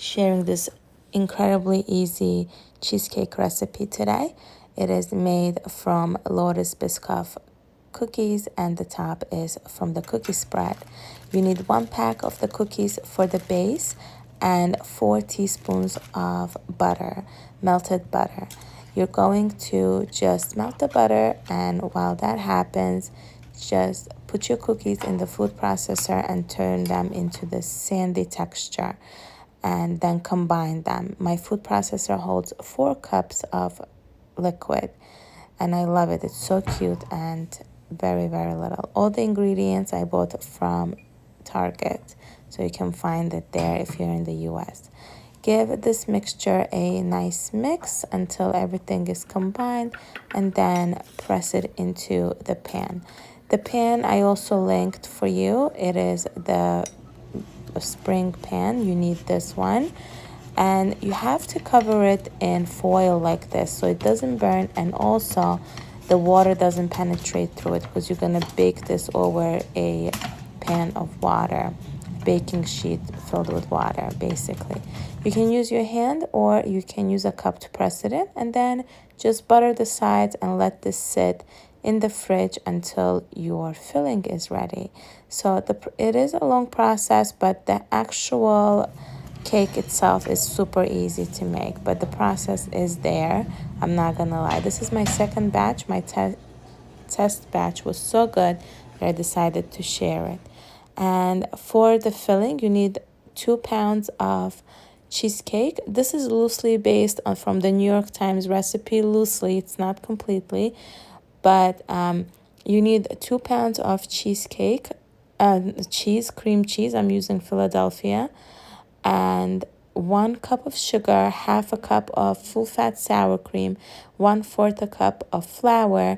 sharing this incredibly easy cheesecake recipe today. It is made from Lotus Biscoff Cookies, and the top is from the cookie spread. You need 1 pack of the cookies for the base and 4 teaspoons of butter, melted butter. You're going to just melt the butter, and while that happens, just put your cookies in the food processor and turn them into this sandy texture, and then combine them. My food processor holds 4 cups of liquid, and I love it. It's so cute and very, very little. All the ingredients I bought from Target, so you can find it there if you're in the US. Give this mixture a nice mix until everything is combined, and then press it into the pan. The pan I also linked for you. It is the spring pan. You need this one, and you have to cover it in foil like this so it doesn't burn, and also the water doesn't penetrate through it, because you're gonna bake this over a pan of water, baking sheet filled with water basically. You can use your hand or you can use a cup to press it in, and then just butter the sides and let this sit in the fridge until your filling is ready. So it is a long process, but the actual cake itself is super easy to make, but the process is there. I'm not gonna lie. This is my second batch. My test batch was so good that I decided to share it. And for the filling, you need 2 pounds of cheesecake. This is loosely based on from the New York Times recipe. Loosely, it's not completely, but you need 2 pounds of cheesecake, cream cheese. I'm using Philadelphia, and 1 cup of sugar, half a cup of full-fat sour cream, 1/4 a cup of flour,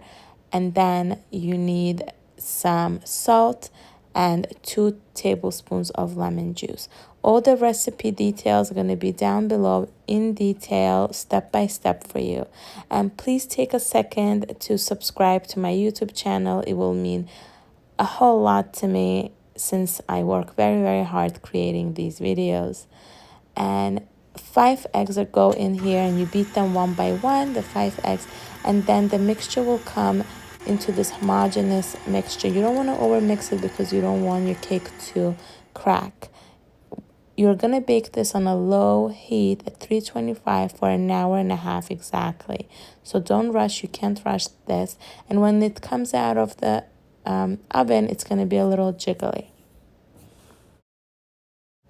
and then you need some salt and 2 tablespoons of lemon juice. All the recipe details are going to be down below in detail, step by step for you. And please take a second to subscribe to my YouTube channel. It will mean a whole lot to me, since I work very, very hard creating these videos. And 5 eggs go in here, and you beat them one by one, the 5 eggs, and then the mixture will come into this homogeneous mixture. You don't want to overmix it because you don't want your cake to crack. You're going to bake this on a low heat at 325 for an hour and a half exactly. So don't rush. You can't rush this. And when it comes out of the oven, it's going to be a little jiggly.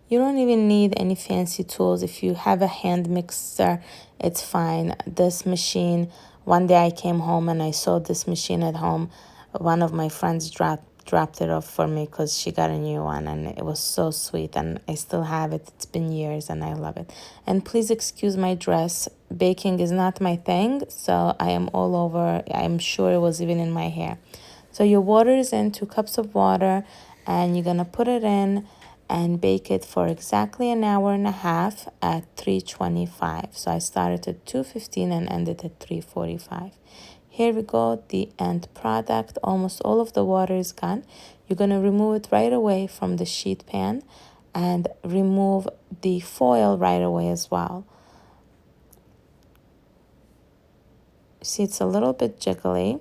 You don't even need any fancy tools. If you have a hand mixer, it's fine. This machine, one day I came home and I saw this machine at home. One of my friends dropped it off for me because she got a new one, and it was so sweet, and I still have it. It's been years and I love it. And please excuse my dress. Baking is not my thing, so I am all over. I'm sure it was even in my hair. So your water is in, 2 cups of water, and you're going to put it in and bake it for exactly an hour and a half at 325. So I started at 2:15 and ended at 3:45. Here we go, the end product. Almost all of the water is gone. You're going to remove it right away from the sheet pan, and remove the foil right away as well. See, it's a little bit jiggly.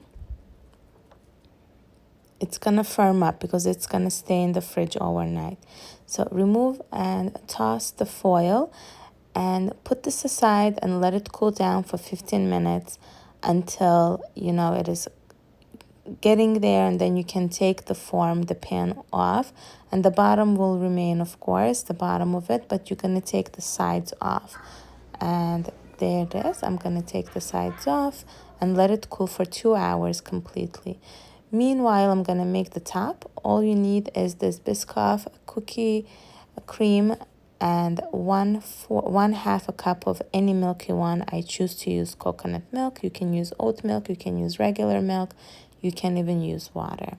It's going to firm up because it's going to stay in the fridge overnight. So remove and toss the foil, and put this aside and let it cool down for 15 minutes until it is getting there, and then you can take the pan off, and the bottom will remain, of course, the bottom of it, but you're going to take the sides off. And there it is. I'm going to take the sides off and let it cool for 2 hours completely. Meanwhile, I'm going to make the top. All you need is this Biscoff cookie cream and 1/2 a cup of any milk you want. I choose to use coconut milk. You can use oat milk. You can use regular milk. You can even use water.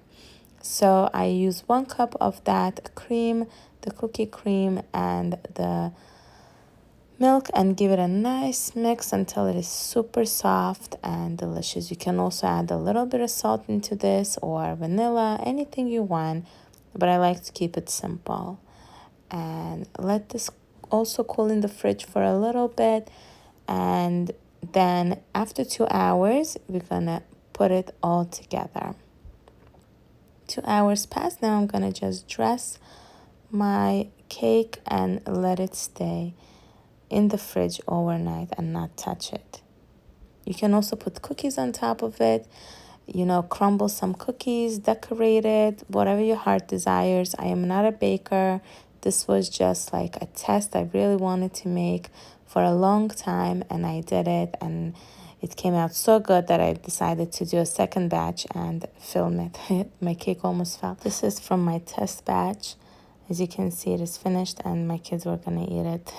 So I use 1 cup of that cream, the cookie cream, and the milk, and give it a nice mix until it is super soft and delicious. You can also add a little bit of salt into this, or vanilla, anything you want, but I like to keep it simple. And let this also cool in the fridge for a little bit. And then after 2 hours, we're gonna put it all together. 2 hours passed. Now I'm gonna just dress my cake and let it stay in the fridge overnight and not touch it. You can also put cookies on top of it, crumble some cookies, decorate it, whatever your heart desires. I am not a baker. This was just like a test I really wanted to make for a long time, and I did it, and it came out so good that I decided to do a second batch and film it. My cake almost fell. This is from my test batch. As you can see, it is finished, and my kids were gonna eat it.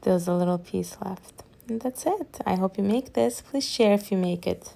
There was a little piece left. And that's it. I hope you make this. Please share if you make it.